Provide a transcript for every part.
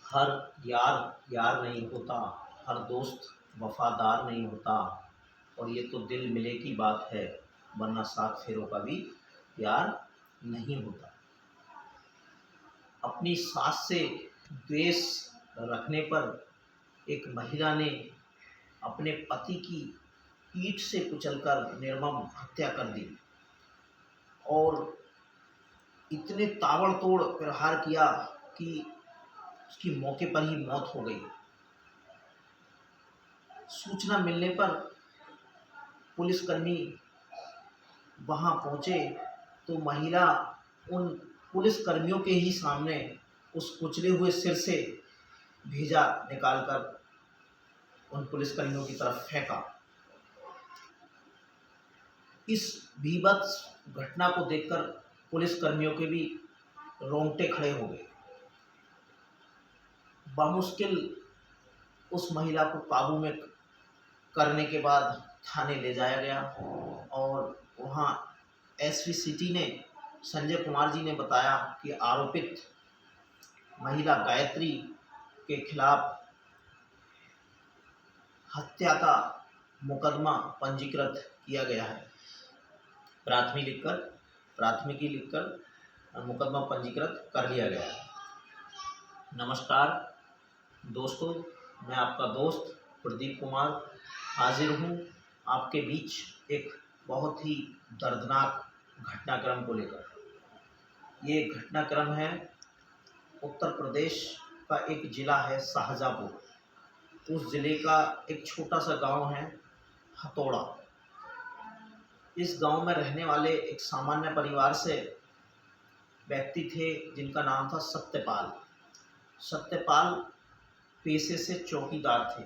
हर यार यार नहीं होता, हर दोस्त वफादार नहीं होता। और ये तो दिल मिले की बात है, वरना सात फेरों का भी यार नहीं होता। अपनी सास से द्वेष रखने पर एक महिला ने अपने पति की ईंट से कुचलकर निर्मम हत्या कर दी और इतने ताबड़तोड़ प्रहार किया कि उसकी मौके पर ही मौत हो गई। सूचना मिलने पर पुलिसकर्मी वहां पहुंचे तो महिला उन पुलिसकर्मियों के ही सामने उस कुचले हुए सिर से भेजा निकालकर उन पुलिसकर्मियों की तरफ फेंका। इस भीभत्स घटना को देखकर पुलिसकर्मियों के भी रोंगटे खड़े हो गए। बामुश्किल उस महिला को काबू में करने के बाद थाने ले जाया गया और वहाँ एसपी सिटी ने संजय कुमार जी ने बताया कि आरोपित महिला गायत्री के खिलाफ हत्या का मुकदमा पंजीकृत किया गया है। प्राथमिकी लिखकर मुकदमा पंजीकृत कर लिया गया है। नमस्कार दोस्तों, मैं आपका दोस्त प्रदीप कुमार हाजिर हूँ आपके बीच एक बहुत ही दर्दनाक घटनाक्रम को लेकर। ये घटनाक्रम है उत्तर प्रदेश का एक ज़िला है शाहजहाँपुर। उस ज़िले का एक छोटा सा गांव है हथौड़ा। इस गांव में रहने वाले एक सामान्य परिवार से व्यक्ति थे जिनका नाम था सत्यपाल। सत्यपाल पेशे से चौकीदार थे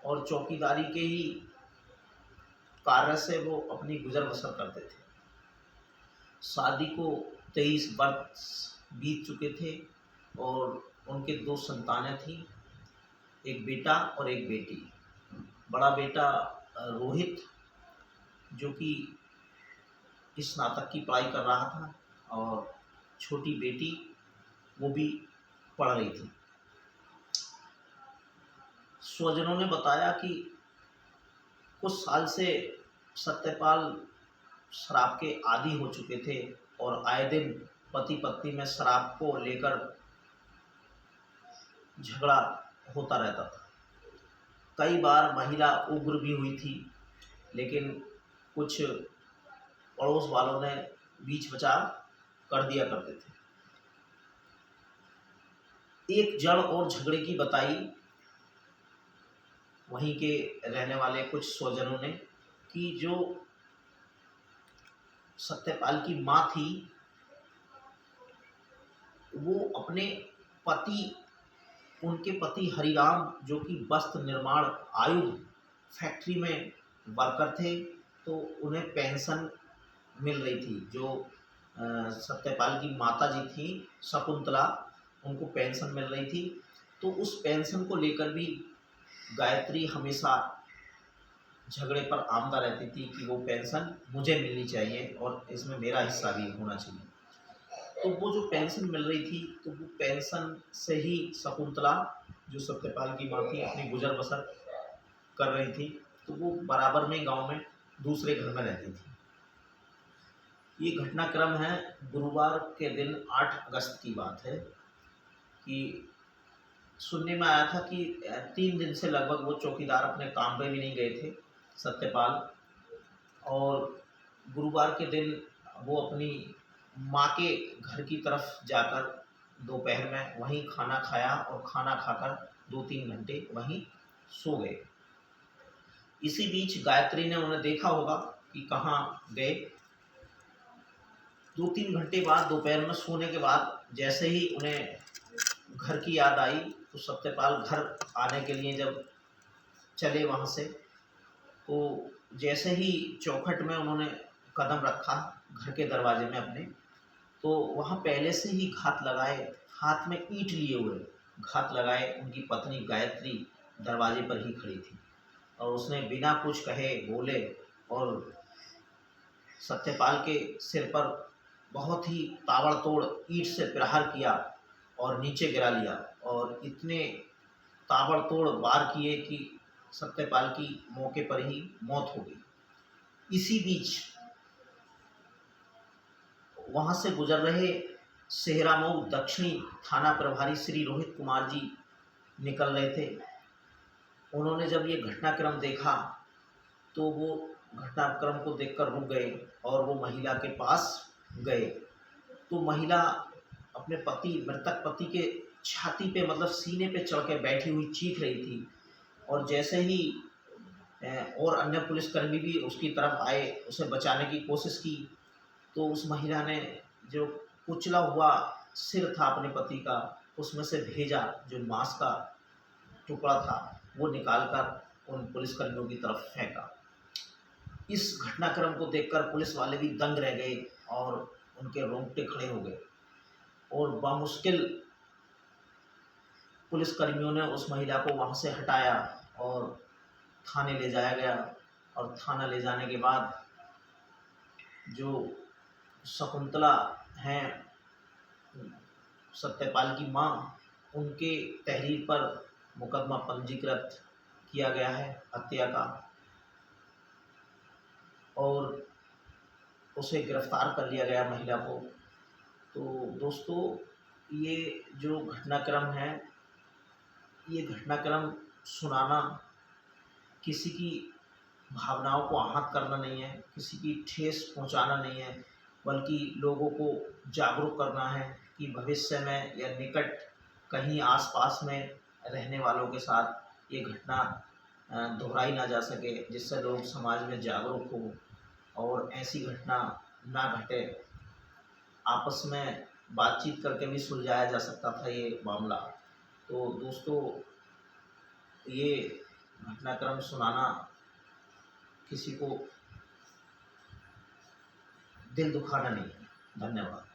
और चौकीदारी के ही कार्य से वो अपनी गुजर बसर करते थे। शादी को 23 वर्ष बीत चुके थे और उनके 2 संतानें थीं, एक बेटा और एक बेटी। बड़ा बेटा रोहित जो कि स्नातक की पढ़ाई कर रहा था और छोटी बेटी वो भी पढ़ रही थी। स्वजनों ने बताया कि कुछ साल से सत्यपाल शराब के आदी हो चुके थे और आए दिन पति पत्नी में शराब को लेकर झगड़ा होता रहता था। कई बार महिला उग्र भी हुई थी, लेकिन कुछ पड़ोस वालों ने बीच बचाव कर दिया करते थे। एक जड़ और झगड़े की बताई वहीं के रहने वाले कुछ स्वजनों ने कि जो सत्यपाल की माँ थी वो अपने पति उनके पति हरिराम जो कि वस्त्र निर्माण आयुध फैक्ट्री में वर्कर थे, तो उन्हें पेंशन मिल रही थी। जो सत्यपाल की माता जी थी शकुंतला, उनको पेंशन मिल रही थी। तो उस पेंशन को लेकर भी गायत्री हमेशा झगड़े पर आमदा रहती थी कि वो पेंशन मुझे मिलनी चाहिए और इसमें मेरा हिस्सा भी होना चाहिए। तो वो जो पेंशन मिल रही थी तो वो पेंशन से ही शकुंतला जो सत्यपाल की माँ थी अपनी गुजर बसर कर रही थी। तो वो बराबर में गांव में दूसरे घर में रहती थी। ये घटनाक्रम है गुरुवार के दिन 8 अगस्त की बात है कि सुनने में आया था कि 3 दिन से लगभग वो चौकीदार अपने काम पे भी नहीं गए थे सत्यपाल, और गुरुवार के दिन वो अपनी माँ के घर की तरफ जाकर दोपहर में वहीं खाना खाया और खाना खाकर 2-3 घंटे वहीं सो गए। इसी बीच गायत्री ने उन्हें देखा होगा कि कहाँ गए। 2-3 घंटे बाद दोपहर में सोने के बाद जैसे ही उन्हें घर की याद आई तो सत्यपाल घर आने के लिए जब चले वहाँ से, तो जैसे ही चौखट में उन्होंने कदम रखा घर के दरवाजे में अपने, तो वहाँ पहले से ही घात लगाए, हाथ में ईंट लिए हुए घात लगाए उनकी पत्नी गायत्री दरवाजे पर ही खड़ी थी और उसने बिना कुछ कहे बोले और सत्यपाल के सिर पर बहुत ही ताबड़तोड़ ईंट से प्रहार किया और नीचे गिरा लिया और इतने ताबड़तोड़ वार किए कि सत्यपाल की मौके पर ही मौत हो गई। इसी बीच वहां से गुजर रहे सेहरामऊ दक्षिणी थाना प्रभारी श्री रोहित कुमार जी निकल रहे थे। उन्होंने जब ये घटनाक्रम देखा तो वो घटनाक्रम को देखकर रुक गए और वो महिला के पास गए। तो महिला अपने पति, मृतक पति के छाती पे मतलब सीने पे चढ़ के बैठी हुई चीख रही थी। और जैसे ही और अन्य पुलिसकर्मी भी उसकी तरफ आए उसे बचाने की कोशिश की, तो उस महिला ने जो कुचला हुआ सिर था अपने पति का, उसमें से भेजा जो मांस का टुकड़ा था वो निकालकर उन पुलिसकर्मियों की तरफ फेंका। इस घटनाक्रम को देखकर पुलिस वाले भी दंग रह गए और उनके रोंगटे खड़े हो गए और बामुश्किल पुलिसकर्मियों ने उस महिला को वहां से हटाया और थाने ले जाया गया। और थाना ले जाने के बाद जो शकुंतला हैं, सत्यपाल की माँ, उनके तहरीर पर मुकदमा पंजीकृत किया गया है हत्या का और उसे गिरफ्तार कर लिया गया महिला को। तो दोस्तों, ये जो घटनाक्रम है, ये घटनाक्रम सुनाना किसी की भावनाओं को आहत करना नहीं है, किसी की ठेस पहुंचाना नहीं है, बल्कि लोगों को जागरूक करना है कि भविष्य में या निकट कहीं आसपास में रहने वालों के साथ ये घटना दोहराई ना जा सके, जिससे लोग समाज में जागरूक हो और ऐसी घटना ना घटे। आपस में बातचीत करके भी सुलझाया जा सकता था ये मामला। तो दोस्तों, ये घटनाक्रम सुनाना किसी को दिल दुखाना नहीं है। धन्यवाद।